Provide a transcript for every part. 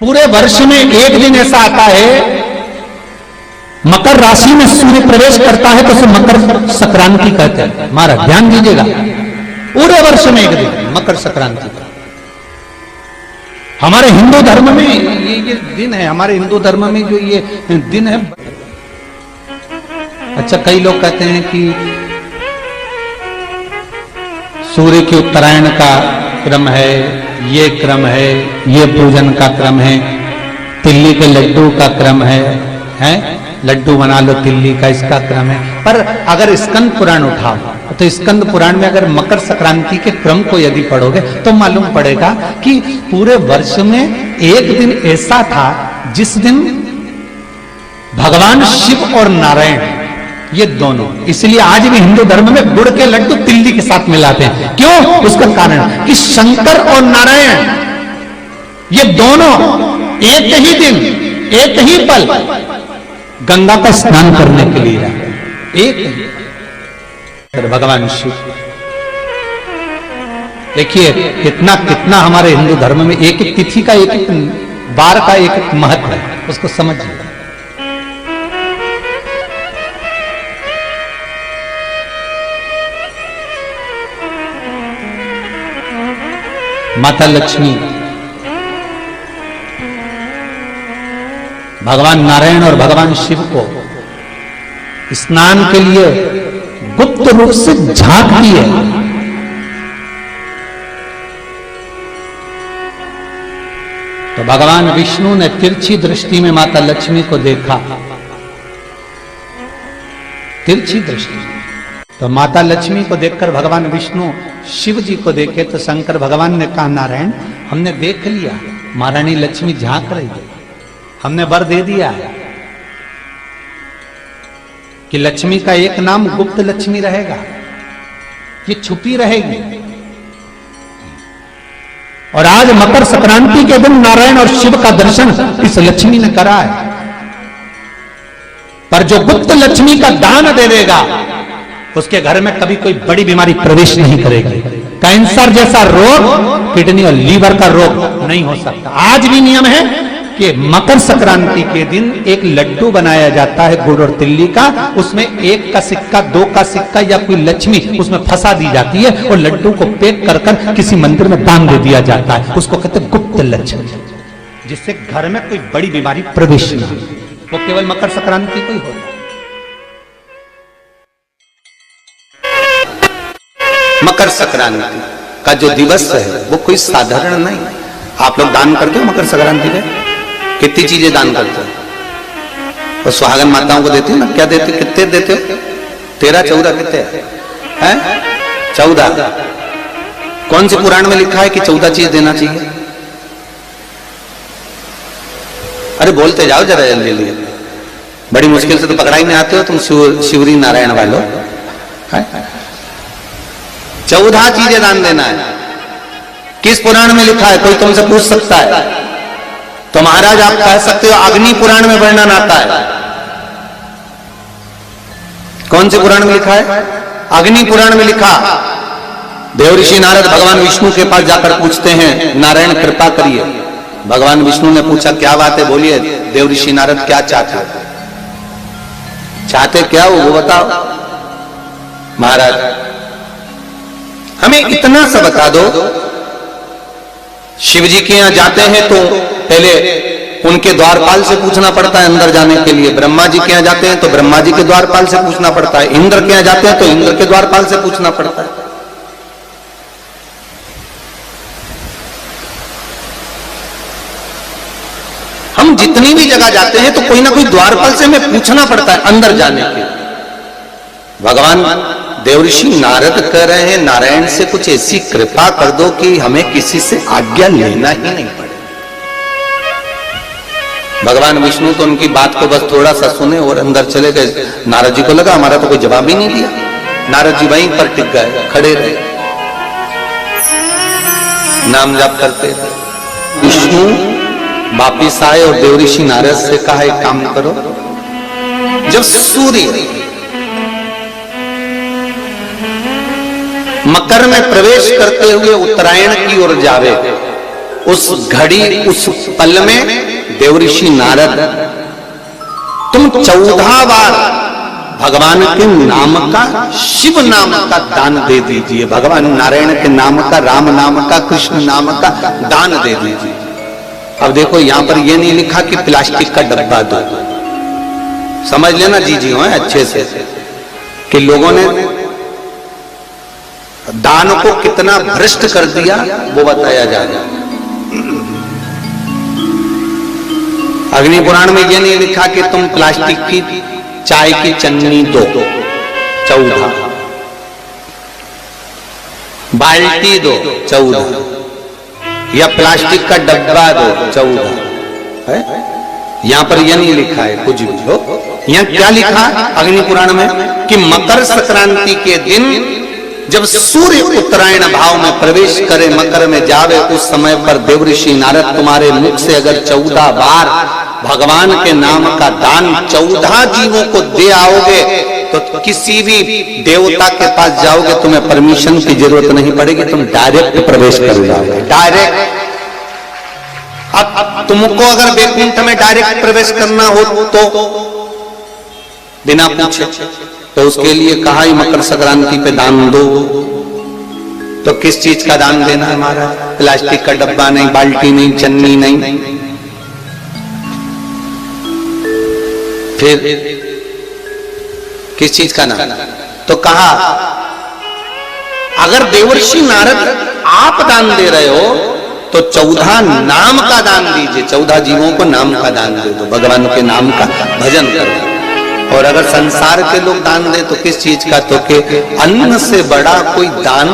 पूरे वर्ष में एक दिन ऐसा आता है, मकर राशि में सूर्य प्रवेश करता है तो उसे मकर संक्रांति कहते हैं। हमारा ध्यान दीजिएगा, पूरे वर्ष में एक दिन मकर संक्रांति का। हमारे हिंदू धर्म में ये दिन है, हमारे हिंदू धर्म में जो ये दिन है। अच्छा, कई लोग कहते हैं कि सूर्य के उत्तरायण का क्रम है, ये क्रम है, ये पूजन का क्रम है, तिल्ली के लड्डू का क्रम है, लड्डू बना लो तिल्ली का, इसका क्रम है। पर अगर स्कंद पुराण उठाओ तो स्कंद पुराण में अगर मकर संक्रांति के क्रम को यदि पढ़ोगे तो मालूम पड़ेगा कि पूरे वर्ष में एक दिन ऐसा था जिस दिन भगवान शिव और नारायण, ये दोनों, इसलिए आज भी हिंदू धर्म में गुड़ के लड्डू तिल्ली के साथ मिलाते हैं। क्यों? उसका कारण कि शंकर और नारायण ये दोनों एक ही दिन, एक ही पल गंगा का स्नान करने के लिए आए। एक ही भगवान शिव, देखिए कितना कितना हमारे हिंदू धर्म में एक एक तिथि का, एक एक बार का एक एक महत्व है, उसको समझिए। माता लक्ष्मी, भगवान नारायण और भगवान शिव को स्नान के लिए गुप्त रूप से झांकती है। तो भगवान विष्णु ने तिरछी दृष्टि में माता लक्ष्मी को देखा, तिरछी दृष्टि। तो माता लक्ष्मी को देखकर भगवान विष्णु शिव जी को देखे तो शंकर भगवान ने कहा, नारायण हमने देख लिया, महारानी लक्ष्मी झांक रही है, हमने वर दे दिया है कि लक्ष्मी का एक नाम गुप्त लक्ष्मी रहेगा, ये छुपी रहेगी। और आज मकर संक्रांति के दिन नारायण और शिव का दर्शन इस लक्ष्मी ने करा है। पर जो गुप्त लक्ष्मी का दान दे देगा उसके घर में कभी कोई बड़ी बीमारी प्रवेश नहीं करेगी। कैंसर जैसा रोग, किडनी और लीवर का रोग नहीं हो सकता। आज भी नियम है कि मकर संक्रांति के दिन एक लड्डू बनाया जाता है गुड़ और तिल्ली का, उसमें 1 का सिक्का, 2 का सिक्का या कोई लक्ष्मी उसमें फंसा दी जाती है और लड्डू को पैक कर कर किसी मंदिर में दान दे दिया जाता है। उसको कहते हैं गुप्त लक्ष्मी, जिससे घर में कोई बड़ी बीमारी प्रवेश न हो। वो केवल मकर संक्रांति को ही होता है। मकर संक्रांति का जो दिवस है वो कोई साधारण नहीं। आप लोग दान करते हो मकर संक्रांति में? कितनी चीजें दान करते हो? और सुहागन माताओं को देते हो ना? क्या देते हो? कितने देते हो? 13, 14 कितने हैं? 14। कौन से पुराण में लिखा है कि 14 चीज देना चाहिए? अरे बोलते जाओ जरा जल्दी जल्दी, बड़ी मुश्किल से तो पकड़ा ही नहीं आते हो तुम शिवरी नारायण वालों। 14 चीजें दान देना है। किस पुराण में लिखा है? कोई तुमसे पूछ सकता है तो महाराज आप कह सकते हो अग्नि पुराण में वर्णन आता है। कौन से पुराण में लिखा है? अग्नि पुराण में लिखा। देवऋषि नारद भगवान विष्णु के पास जाकर पूछते हैं, नारायण कृपा करिए। भगवान विष्णु ने पूछा क्या बात है, बोलिए देवऋषि नारद क्या चाहते, चाहते क्या हो वो बताओ। महाराज हमें इतना सा बता दो, शिव जी के यहां जाते हैं तो पहले उनके द्वारपाल से पूछना पड़ता है अंदर जाने के लिए। ब्रह्मा जी के यहां जाते हैं तो ब्रह्मा जी के द्वारपाल से पूछना पड़ता है। इंद्र के यहां जाते हैं तो इंद्र के द्वारपाल से पूछना पड़ता है। हम जितनी भी जगह जाते हैं तो कोई ना कोई द्वारपाल से हमें पूछना पड़ता है अंदर जाने के। भगवान देवऋषि नारद कह रहे हैं नारायण से कुछ ऐसी कृपा कर दो कि हमें किसी से आज्ञा लेना ही नहीं पड़े। भगवान विष्णु तो उनकी बात को बस थोड़ा सा सुने और अंदर चले गए। नारद जी को लगा हमारा तो कोई जवाब ही नहीं दिया। नारद जी वहीं पर टिक गए, खड़े रहे, नाम जाप करते। विष्णु वापिस आए और देवऋषि नारद से कहा एक काम करो, जब सूर्य मकर में प्रवेश करते हुए उत्तरायण की ओर जावे उस घड़ी उस पल में देवऋषि नारद तुम 14 बार भगवान के नाम का, शिव नाम का दान दे दीजिए। भगवान नारायण के नाम का, राम नाम का, कृष्ण नाम का दान दे दीजिए। अब देखो यहां पर यह नहीं लिखा कि प्लास्टिक का डब्बा दो। समझ लेना जी हो अच्छे से कि लोगों ने दान को कितना भ्रष्ट कर दिया वो बताया जा रहा है। अग्नि पुराण में यह नहीं लिखा कि तुम प्लास्टिक की चाय की चन्नी दो 14, बाल्टी दो 14, या प्लास्टिक का डब्बा दो 14 है। यहां पर यह नहीं लिखा है कुछ भी हो। यहां क्या लिखा अग्नि पुराण में कि मकर संक्रांति के दिन जब सूर्य उत्तरायण भाव में प्रवेश करे, मकर में जावे, उस समय पर देवऋषि नारद तुम्हारे मुख से अगर 14 बार भगवान के नाम का दान 14 जीवों को दे आओगे तो किसी भी देवता के पास जाओगे, तुम्हें परमिशन की जरूरत नहीं पड़ेगी, तुम डायरेक्ट प्रवेश कर जाओगे। डायरेक्ट। अब तुमको अगर वैकुंठ में डायरेक्ट प्रवेश करना हो तो बिना पूछे, तो उसके लिए कहा ही मकर संक्रांति पे दान दो। तो किस चीज का दान देना है महाराज? प्लास्टिक का डब्बा नहीं, बाल्टी नहीं, चन्नी नहीं, फिर किस चीज का नाम? तो कहा अगर देवर्षि नारद आप दान दे रहे हो तो 14 नाम का दान दीजिए। 14 जीवों को नाम का दान दे दो, भगवान के नाम का भजन करो। और अगर संसार के लोग दान दे तो किस चीज का? तो के अन्न से बड़ा कोई दान,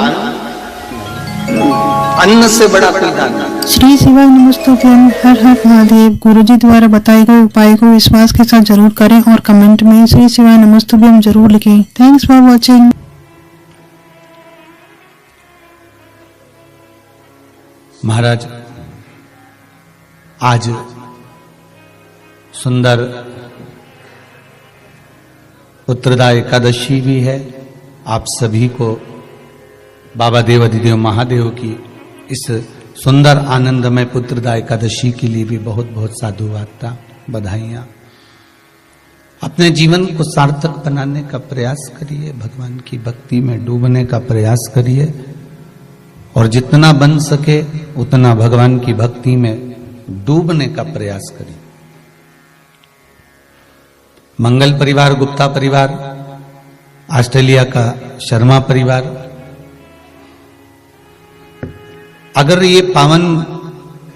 अन्न से बड़ा कोई दान। श्री शिवाय नमस्तुभ्यम। हर हर महादेव। गुरुजी द्वारा बताए गए उपाय को विश्वास के साथ जरूर करें और कमेंट में श्री शिवाय नमस्तुभ्यम जरूर लिखें। Thanks for watching. महाराज आज सुंदर उत्तरदा एकादशी भी है। आप सभी को बाबा देव अधिदेव महादेव की इस सुंदर आनंदमय पुत्रदा एकादशी के लिए भी बहुत बहुत साधुवाद, बधाइयाँ। अपने जीवन को सार्थक बनाने का प्रयास करिए, भगवान की भक्ति में डूबने का प्रयास करिए और जितना बन सके उतना भगवान की भक्ति में डूबने का प्रयास करिए। मंगल परिवार, गुप्ता परिवार, ऑस्ट्रेलिया का शर्मा परिवार, अगर ये पावन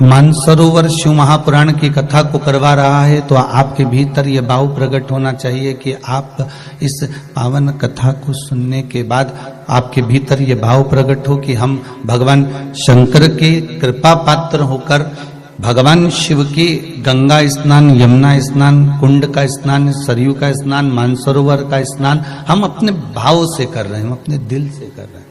मानसरोवर शिव महापुराण की कथा को करवा रहा है तो आपके भीतर ये भाव प्रकट होना चाहिए कि आप इस पावन कथा को सुनने के बाद आपके भीतर ये भाव प्रकट हो कि हम भगवान शंकर के कृपा पात्र होकर भगवान शिव की गंगा स्नान, यमुना स्नान, कुंड का स्नान, सरयू का स्नान, मानसरोवर का स्नान हम अपने भाव से कर रहे हैं, हम अपने दिल से कर रहे हैं।